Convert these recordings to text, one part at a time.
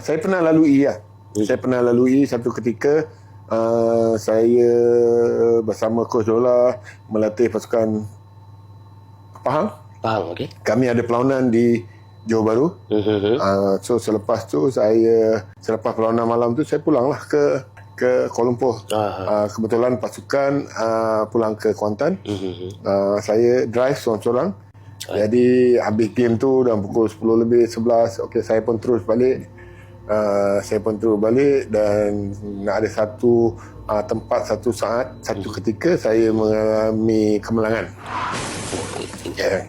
Saya pernah lalui lah. Saya pernah lalui satu ketika saya bersama Coach Dola melatih pasukan Pahang. okey. Kami ada perlawanan di Johor Bahru. So selepas tu selepas perlawanan malam tu saya pulanglah ke Kuala Lumpur. Kebetulan pasukan pulang ke Kuantan. Saya drive seorang-seorang. Jadi habis game tu dalam pukul 10 lebih 11. Okey, saya pun terus balik. Dan ada satu tempat, satu saat, satu ketika saya mengalami kemenangan.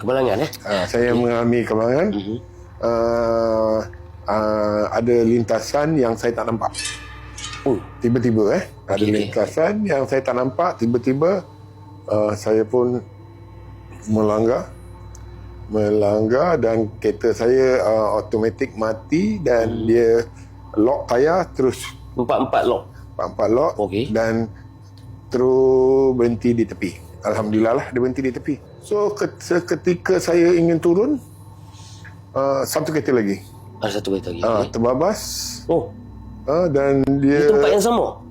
Kemenangan Saya mengalami kemenangan. Ada lintasan yang saya tak nampak. Tiba-tiba ada lintasan yang saya tak nampak. Tiba-tiba saya pun melanggar dan kereta saya automatik mati dan dia lock tayar terus empat lock dan terus berhenti di tepi. Alhamdulillah lah dia berhenti di tepi. So seketika saya ingin turun, satu kereta lagi terbabas. Dan dia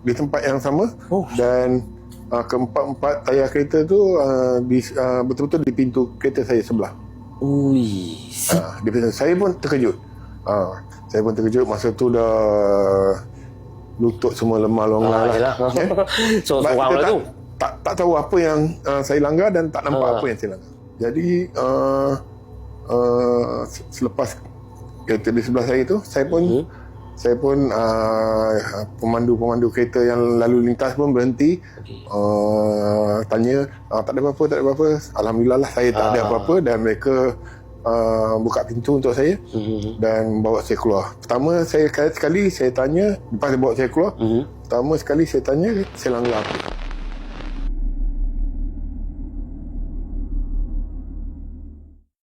di tempat yang sama. Dan keempat-empat tayar kereta tu betul-betul di pintu kereta saya sebelah. Saya pun terkejut. Masa tu dah lutut semua lemah longgar lah. So seorang lah tu tak tahu apa yang saya langgar dan tak nampak apa yang saya langgar. Jadi selepas kereta di sebelah saya tu, saya pun pemandu kereta yang lalu lintas pun berhenti. Tanya, tak ada apa-apa. Alhamdulillah lah saya tak ada apa-apa dan mereka buka pintu untuk saya dan bawa saya keluar. Pertama sekali saya tanya, lepas dia bawa saya keluar, pertama sekali saya tanya, saya langgar apa?